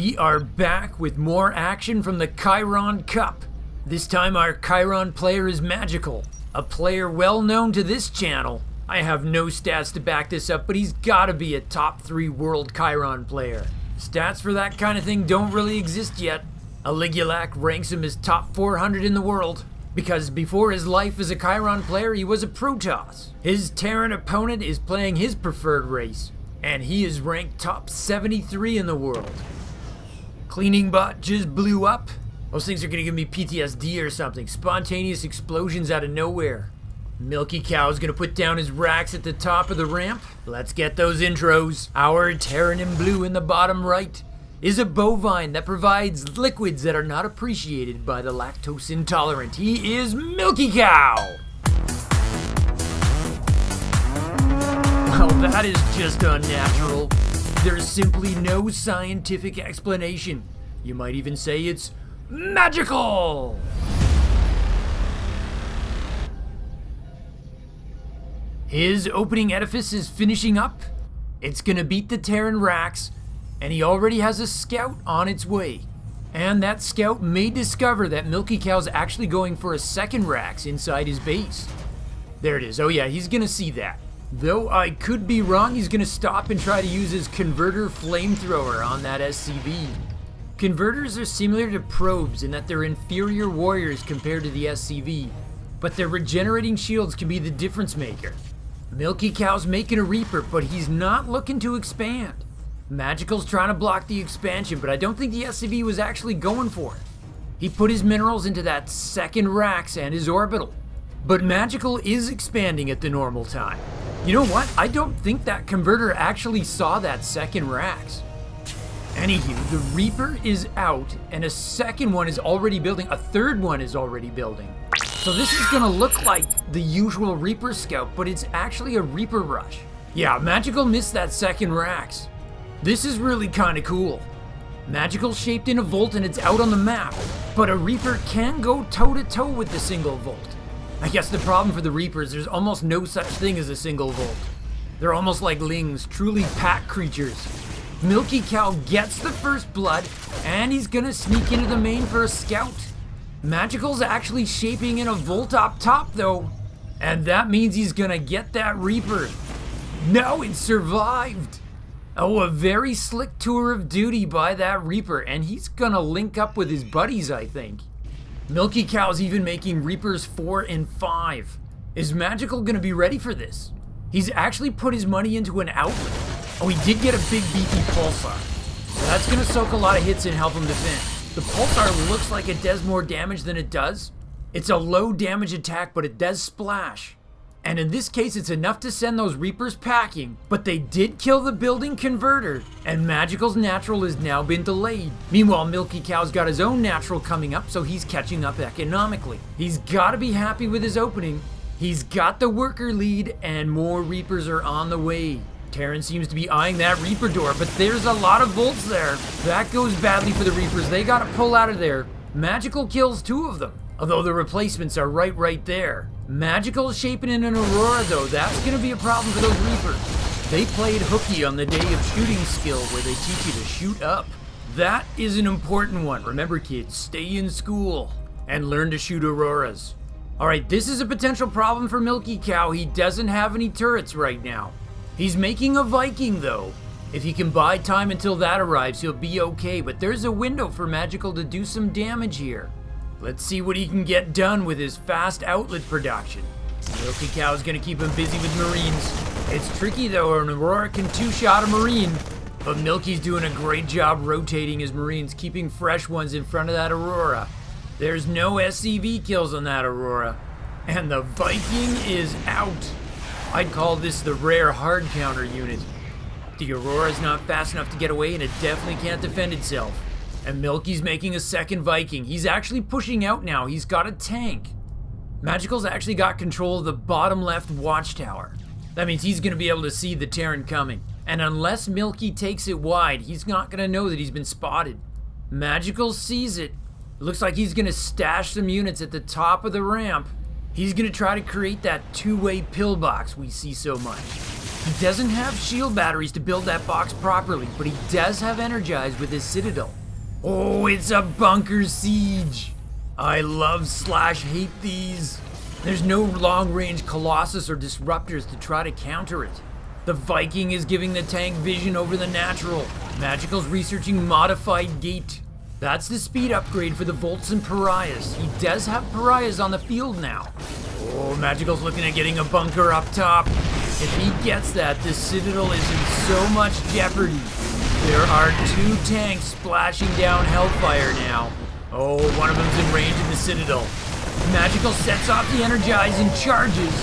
We are back with more action from the Keiron Cup. This time our Keiron player is Magical, a player well known to this channel. I have no stats to back this up, but he's gotta be a top 3 world Keiron player. Stats for that kind of thing don't really exist yet. Aligulac ranks him as top 400 in the world, because before his life as a Keiron player he was a Protoss. His Terran opponent is playing his preferred race, and he is ranked top 73 in the world. Cleaning bot just blew up. Those things are gonna give me PTSD or something. Spontaneous explosions out of nowhere. Milkicow is gonna put down his racks at the top of the ramp. Let's get those intros. Our Terran in blue in the bottom right is a bovine that provides liquids that are not appreciated by the lactose intolerant. He is Milkicow! Well, that is just unnatural. There's simply no scientific explanation. You might even say it's magical! His opening edifice is finishing up. It's gonna beat the Terran racks, and he already has a scout on its way. And that scout may discover that Milkicow's actually going for a second racks inside his base. There it is. Oh yeah, he's gonna see that. Though I could be wrong, he's gonna stop and try to use his converter flamethrower on that SCV. Converters are similar to probes in that they're inferior warriors compared to the SCV, but their regenerating shields can be the difference maker. Milkicow's making a Reaper, but he's not looking to expand. Magical's trying to block the expansion, but I don't think the SCV was actually going for it. He put his minerals into that second racks and his orbital. But Magical is expanding at the normal time. You know what? I don't think that converter actually saw that second racks. Anywho, the Reaper is out, and a second one is already building. A third one is already building. So this is gonna look like the usual Reaper scout, but it's actually a Reaper rush. Yeah, Magical missed that second racks. This is really kinda cool. Magical's shaped in a Volt and it's out on the map, but a Reaper can go toe-to-toe with the single Volt. I guess the problem for the Reapers, there's almost no such thing as a single Volt. They're almost like Lings, truly pack creatures. Milkicow gets the first blood, and he's gonna sneak into the main for a scout. Magical's actually shaping in a Volt up top though, and that means he's gonna get that Reaper. No, it survived! Oh, a very slick tour of duty by that Reaper, and he's gonna link up with his buddies, I think. Milkicow's even making Reapers 4 and 5. Is Magical gonna be ready for this? He's actually put his money into an outlet. Oh, he did get a big beefy Pulsar. So that's gonna soak a lot of hits and help him defend. The Pulsar looks like it does more damage than it does. It's a low damage attack, but it does splash. And in this case, it's enough to send those Reapers packing, but they did kill the building converter, and Magical's natural has now been delayed. Meanwhile, Milkicow's got his own natural coming up, so he's catching up economically. He's gotta be happy with his opening. He's got the worker lead, and more Reapers are on the way. Terran seems to be eyeing that Reaper door, but there's a lot of Volts there. That goes badly for the Reapers. They gotta pull out of there. Magical kills 2 of them, although the replacements are right there. Magical's shaping in an Aurora though. That's gonna be a problem for those Reapers. They played hooky on the day of shooting skill where they teach you to shoot up. That is an important one. Remember kids, stay in school and learn to shoot Auroras. Alright, this is a potential problem for Milkicow. He doesn't have any turrets right now. He's making a Viking though. If he can buy time until that arrives, he'll be okay, but there's a window for Magical to do some damage here. Let's see what he can get done with his fast outlet production. Milkicow's gonna keep him busy with Marines. It's tricky though, an Aurora can 2-shot a Marine, but Milky's doing a great job rotating his Marines, keeping fresh ones in front of that Aurora. There's no SCV kills on that Aurora, and the Viking is out. I'd call this the rare hard counter unit. The Aurora's not fast enough to get away, and it definitely can't defend itself. And Milky's making a second Viking. He's actually pushing out now. He's got a tank. Magical's actually got control of the bottom left watchtower. That means he's gonna be able to see the Terran coming. And unless Milky takes it wide, he's not gonna know that he's been spotted. Magical sees it. It looks like he's gonna stash some units at the top of the ramp. He's gonna try to create that 2-way pillbox we see so much. He doesn't have shield batteries to build that box properly, but he does have energized with his citadel. Oh, it's a bunker siege. I love/hate these. There's no long-range Colossus or Disruptors to try to counter it. The Viking is giving the tank vision over the natural. Magical's researching modified gate. That's the speed upgrade for the Volts and Pariahs. He does have Pariahs on the field now. Oh, Magical's looking at getting a bunker up top. If he gets that, the Citadel is in so much jeopardy. There are 2 tanks splashing down Hellfire now. Oh, one of them's in range of the Citadel. Magical sets off the Energize and charges.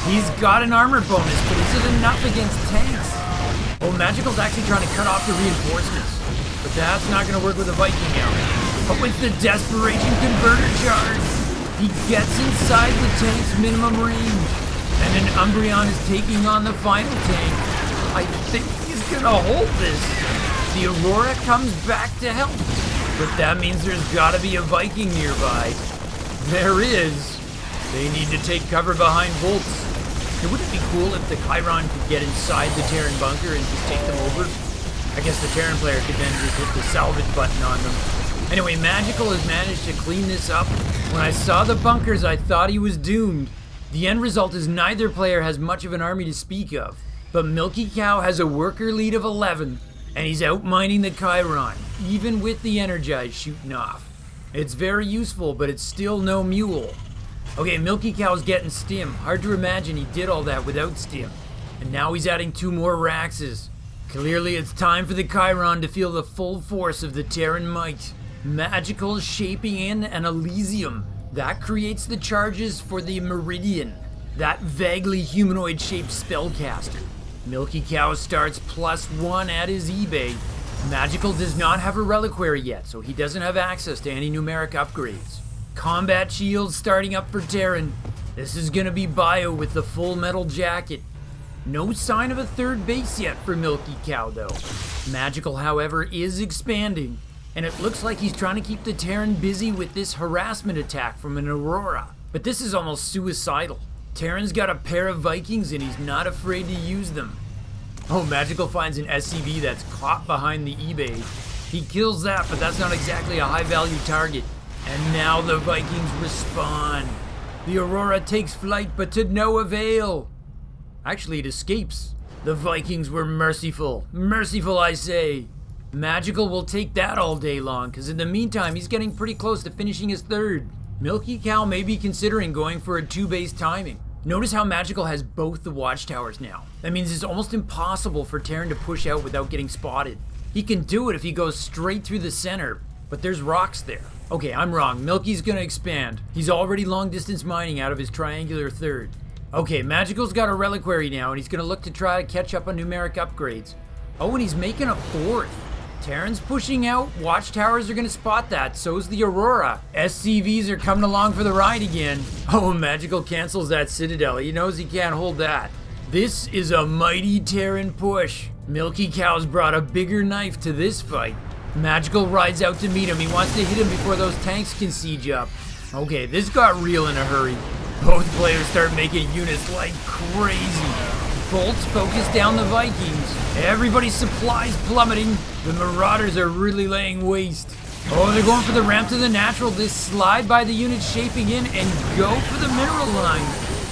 He's got an armor bonus, but is it enough against tanks? Oh, Magical's actually trying to cut off the reinforcements. But that's not going to work with a Viking out. But with the Desperation Converter charge, he gets inside the tank's minimum range. And an Umbreon is taking on the final tank. I think he's going to hold this. The Aurora comes back to help. But that means there's got to be a Viking nearby. There is. They need to take cover behind Volts. It wouldn't be cool if the Keiron could get inside the Terran bunker and just take them over. I guess the Terran player could then just hit the salvage button on them. Anyway, Magical has managed to clean this up. When I saw the bunkers, I thought he was doomed. The end result is neither player has much of an army to speak of. But Milkicow has a worker lead of 11, and he's outmining the Keiron, even with the Energize shooting off. It's very useful, but it's still no mule. Okay, Milkicow's getting stim. Hard to imagine he did all that without stim. And now he's adding 2 more Raxes. Clearly it's time for the Keiron to feel the full force of the Terran might. Magical is shaping in an Elysium. That creates the charges for the Meridian, that vaguely humanoid-shaped spellcaster. Milkicow starts +1 at his eBay. Magical does not have a reliquary yet, so he doesn't have access to any numeric upgrades. Combat shields starting up for Terran. This is gonna be Bio with the full metal jacket. No sign of a third base yet for Milkicow though. Magical, however, is expanding, and it looks like he's trying to keep the Terran busy with this harassment attack from an Aurora. But this is almost suicidal. Terran's got a pair of Vikings and he's not afraid to use them. Oh, Magical finds an SCV that's caught behind the eBay. He kills that, but that's not exactly a high-value target. And now the Vikings respond. The Aurora takes flight, but to no avail. Actually, it escapes. The Vikings were merciful. Merciful, I say. Magical will take that all day long, because in the meantime, he's getting pretty close to finishing his third. Milkicow may be considering going for a 2-base timing. Notice how Magical has both the watchtowers now. That means it's almost impossible for Terran to push out without getting spotted. He can do it if he goes straight through the center, but there's rocks there. Okay, I'm wrong. Milky's gonna expand. He's already long-distance mining out of his triangular third. Okay, Magical's got a reliquary now, and he's gonna look to try to catch up on numeric upgrades. Oh, and he's making a 4th. Terran's pushing out. Watchtowers are gonna spot that. So's the Aurora. SCVs are coming along for the ride again. Oh, Magical cancels that Citadel. He knows he can't hold that. This is a mighty Terran push. Milkicow's brought a bigger knife to this fight. Magical rides out to meet him. He wants to hit him before those tanks can siege up. Okay, this got real in a hurry. Both players start making units like crazy. Bolts focus down the Vikings. Everybody's supplies plummeting. The Marauders are really laying waste. Oh, they're going for the ramp to the natural. They slide by the units shaping in and go for the mineral line.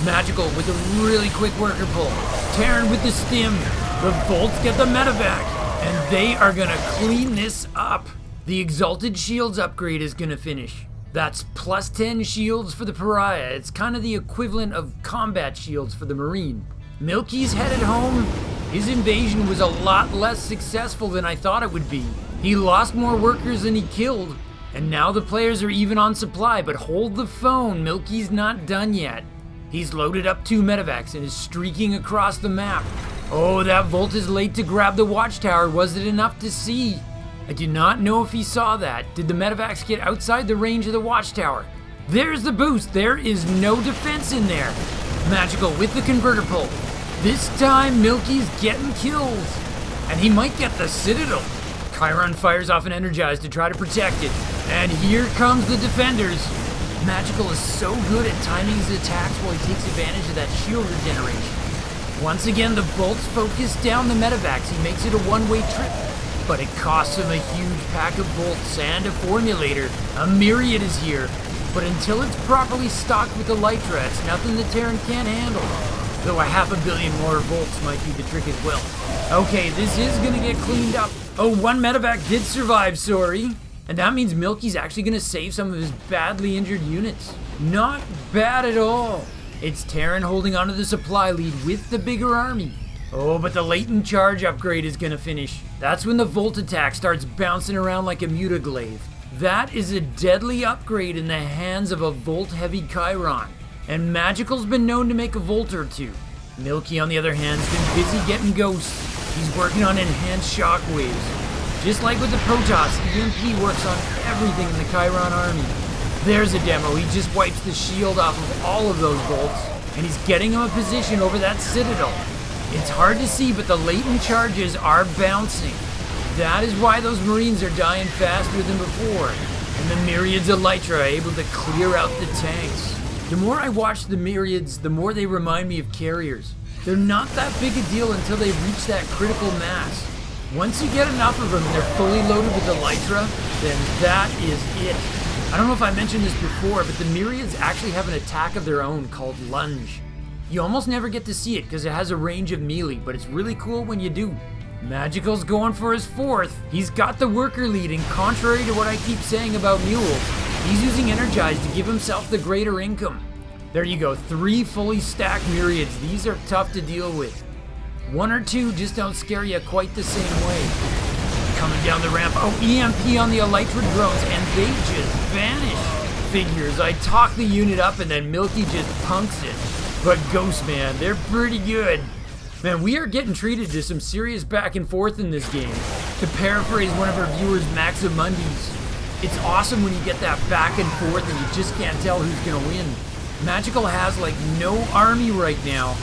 Magical with a really quick worker pull. Terran with the stim. The Bolts get the medevac. And they are gonna clean this up. The Exalted Shields upgrade is gonna finish. That's +10 shields for the Pariah. It's kind of the equivalent of combat shields for the Marine. Milky's headed home. His invasion was a lot less successful than I thought it would be. He lost more workers than he killed, and now the players are even on supply, but hold the phone, Milky's not done yet. He's loaded up 2 medevacs and is streaking across the map. Oh, that Volt is late to grab the watchtower. Was it enough to see? I do not know if he saw that. Did the medevacs get outside the range of the watchtower? There's the boost. There is no defense in there. Magical with the converter pull. This time, Milky's getting kills. And he might get the Citadel. Keiron fires off an Energize to try to protect it. And here comes the defenders. Magical is so good at timing his attacks while he takes advantage of that shield regeneration. Once again, the bolts focus down the medevacs. He makes it a one-way trip, but it costs him a huge pack of bolts and a formulator. A myriad is here, but until it's properly stocked with Elytra, it's nothing the Terran can't handle. Though a 500 million more volts might be the trick as well. Okay, this is gonna get cleaned up. Oh, one medevac did survive, sorry. And that means Milky's actually gonna save some of his badly injured units. Not bad at all. It's Terran holding onto the supply lead with the bigger army. Oh, but the latent charge upgrade is gonna finish. That's when the Volt attack starts bouncing around like a mutaglaive. That is a deadly upgrade in the hands of a Volt-heavy Keiron. And Magical's been known to make a Volt or two. Milky, on the other hand, has been busy getting ghosts. He's working on enhanced shockwaves. Just like with the Protoss, EMP works on everything in the Keiron army. There's a demo. He just wipes the shield off of all of those bolts, and he's getting him a position over that citadel. It's hard to see, but the latent charges are bouncing. That is why those Marines are dying faster than before, and the myriads of Elytra are able to clear out the tanks. The more I watch the myriads, the more they remind me of carriers. They're not that big a deal until they reach that critical mass. Once you get enough of them and they're fully loaded with Elytra, then that is it. I don't know if I mentioned this before, but the myriads actually have an attack of their own called Lunge. You almost never get to see it because it has a range of melee, but it's really cool when you do. Magical's going for his fourth. He's got the worker lead, and contrary to what I keep saying about mules, he's using Energize to give himself the greater income. There you go, 3 fully stacked myriads. These are tough to deal with. 1 or 2 just don't scare you quite the same way. Coming down the ramp, oh, EMP on the Elytra drones, and they just vanish. Figures, I talk the unit up and then Milky just punks it. But Ghost, man, they're pretty good. Man, we are getting treated to some serious back and forth in this game. To paraphrase one of our viewers, Maximundis, it's awesome when you get that back and forth and you just can't tell who's gonna win. Magical has like no army right now,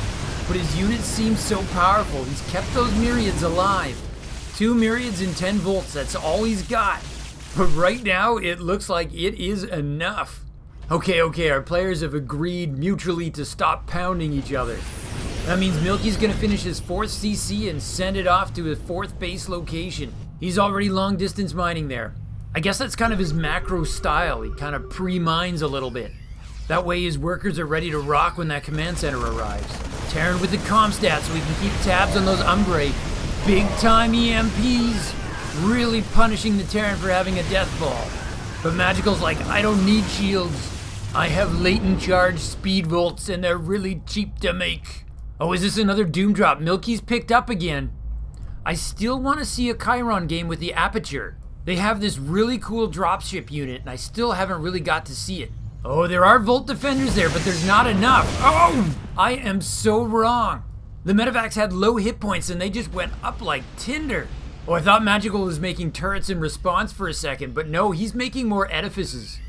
but his units seem so powerful. He's kept those myriads alive. 2 myriads and 10 volts, that's all he's got. But right now, it looks like it is enough. Okay, our players have agreed mutually to stop pounding each other. That means Milky's gonna finish his 4th CC and send it off to his 4th base location. He's already long distance mining there. I guess that's kind of his macro style. He kind of pre-mines a little bit. That way his workers are ready to rock when that command center arrives. Terran with the comm stats so we can keep tabs on those Umbrae. Big time EMPs. Really punishing the Terran for having a death ball. But Magical's like, I don't need shields. I have latent charge speed volts and they're really cheap to make. Oh, is this another Doom drop? Milky's picked up again. I still want to see a Keiron game with the Aperture. They have this really cool dropship unit and I still haven't really got to see it. Oh, there are Volt Defenders there, but there's not enough. Oh, I am so wrong. The medevacs had low hit points and they just went up like tinder. Oh, I thought Magical was making turrets in response for a second, but no, he's making more edifices.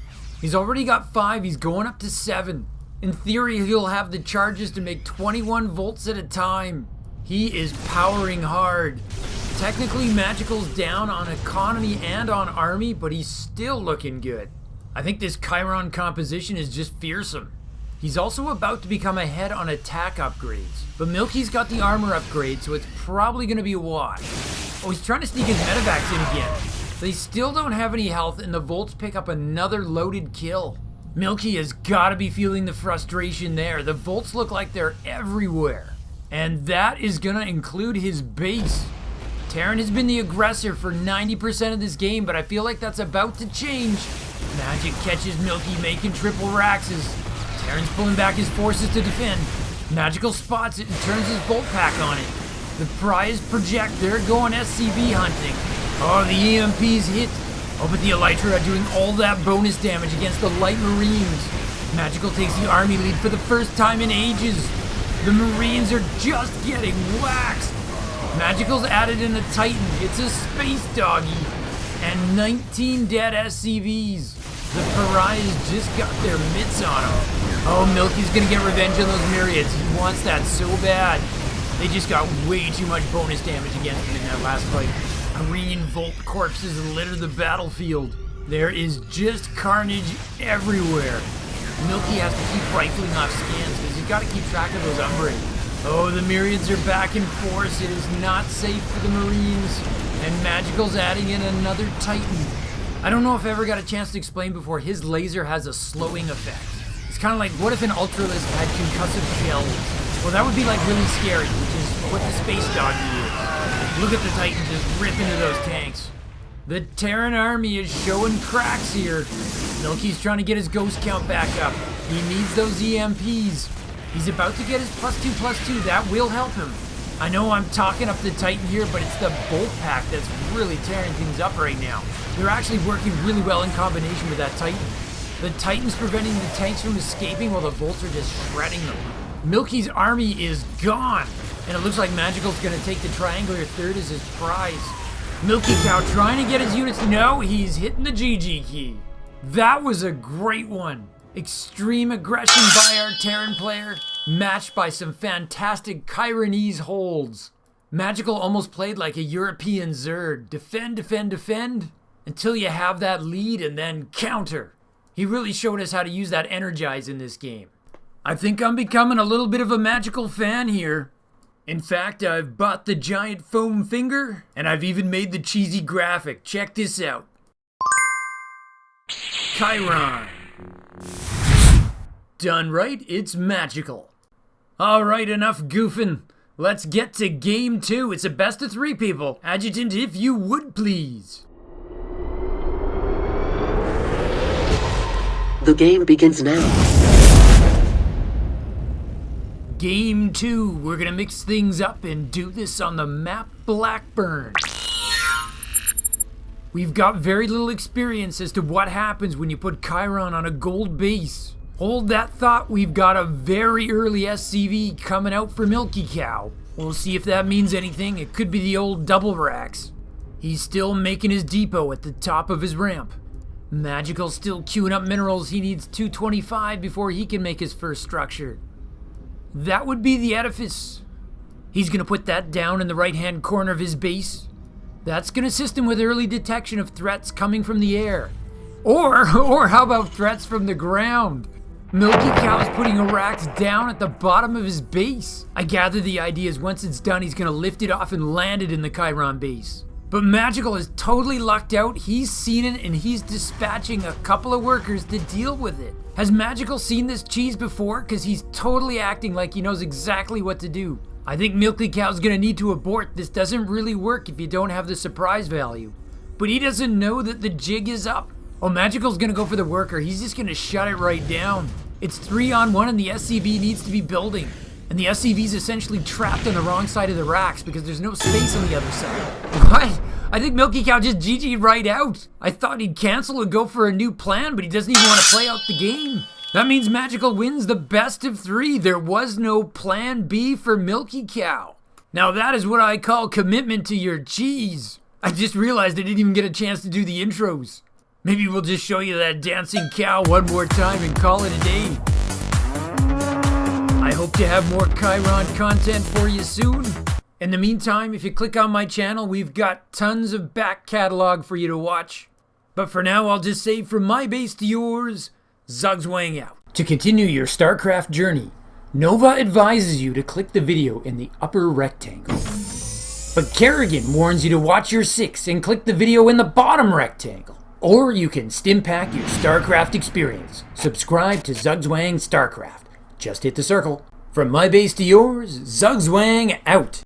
He's already got 5, he's going up to 7. In theory, he'll have the charges to make 21 volts at a time. He is powering hard. Technically, Magical's down on economy and on army, but he's still looking good. I think this Keiron composition is just fearsome. He's also about to become ahead on attack upgrades, but Milky's got the armor upgrade, so it's probably going to be a wash. Oh, he's trying to sneak his medevacs in again. They still don't have any health, and the Volts pick up another loaded kill. Milky has got to be feeling the frustration there. The Volts look like they're everywhere, and that is going to include his base. Terran has been the aggressor for 90% of this game, but I feel like that's about to change. Magic catches Milky making triple raxes. Terran's pulling back his forces to defend. Magical spots it and turns his Volt pack on it. The prize project, they're going SCV hunting. Oh, the EMP's hit. Oh, but the Elytra are doing all that bonus damage against the light Marines. Magical takes the army lead for the first time in ages. The Marines are just getting waxed. Magical's added in a Titan. It's a space doggy. And 19 dead SCVs. The pariahs just got their mitts on him. Oh, Milky's gonna get revenge on those myriads. He wants that so bad. They just got way too much bonus damage against him in that last fight. Green Volt corpses litter the battlefield. There is just carnage everywhere. Milky has to keep rifling off scans because he's got to keep track of those Umbrae. Oh, the myriads are back in force. It is not safe for the Marines. And Magical's adding in another Titan. I don't know if I ever got a chance to explain before, his laser has a slowing effect. It's kind of like, what if an Ultralisk had concussive shells? Well, that would be like really scary, which is what the Space Doggy is. Look at the Titan just rip into those tanks. The Terran army is showing cracks here. Milky's trying to get his ghost count back up. He needs those EMPs. He's about to get his +2/+2. That will help him. I know I'm talking up the Titan here, but it's the Bolt Pack that's really tearing things up right now. They're actually working really well in combination with that Titan. The Titan's preventing the tanks from escaping while the Bolts are just shredding them. Milky's army is gone, and it looks like Magical's gonna take the triangular third as his prize. Milkicow trying to get his units. No, he's hitting the GG key. That was a great one. Extreme aggression by our Terran player, matched by some fantastic Keironese holds. Magical almost played like a European Zerg. Defend, defend, defend, until you have that lead and then counter. He really showed us how to use that energize in this game. I think I'm becoming a little bit of a Magical fan here. In fact, I've bought the giant foam finger, and I've even made the cheesy graphic. Check this out. Keiron. Done right, it's magical. Alright, enough goofing. Let's get to game 2. It's a best of 3, people. Adjutant, if you would, please. The game begins now. Game 2. We're gonna mix things up and do this on the map Blackburn. We've got very little experience as to what happens when you put Keiron on a gold base. Hold that thought, we've got a very early SCV coming out for Milkicow. We'll see if that means anything. It could be the old double racks. He's still making his depot at the top of his ramp. Magical's still queuing up minerals. He needs 225 before he can make his first structure. That would be the edifice. He's gonna put that down in the right-hand corner of his base. That's gonna assist him with early detection of threats coming from the air. Or how about threats from the ground? Milkicow's putting a racks down at the bottom of his base. I gather the idea is once it's done, he's gonna lift it off and land it in the Keiron base. But Magical is totally lucked out. He's seen it and he's dispatching a couple of workers to deal with it. Has Magical seen this cheese before? Because he's totally acting like he knows exactly what to do. I think Milkicow's gonna need to abort. This doesn't really work if you don't have the surprise value. But he doesn't know that the jig is up. Oh, Magical's gonna go for the worker. He's just gonna shut it right down. It's 3-on-1 and the SCV needs to be building. And the SCV's essentially trapped on the wrong side of the racks because there's no space on the other side. What? I think Milkicow just GG'd right out. I thought he'd cancel and go for a new plan, but he doesn't even want to play out the game. That means Magical wins the best of 3. There was no plan B for Milkicow. Now that is what I call commitment to your cheese. I just realized I didn't even get a chance to do the intros. Maybe we'll just show you that dancing cow one more time and call it a day. I hope to have more Keiron content for you soon. In the meantime, if you click on my channel, we've got tons of back catalog for you to watch. But for now, I'll just say from my base to yours, Zugzwang out. To continue your Starcraft journey, Nova advises you to click the video in the upper rectangle. But Kerrigan warns you to watch your 6 and click the video in the bottom rectangle. Or you can stimpack your Starcraft experience. Subscribe to Zugzwang Starcraft. Just hit the circle. From my base to yours, Zugzwang out.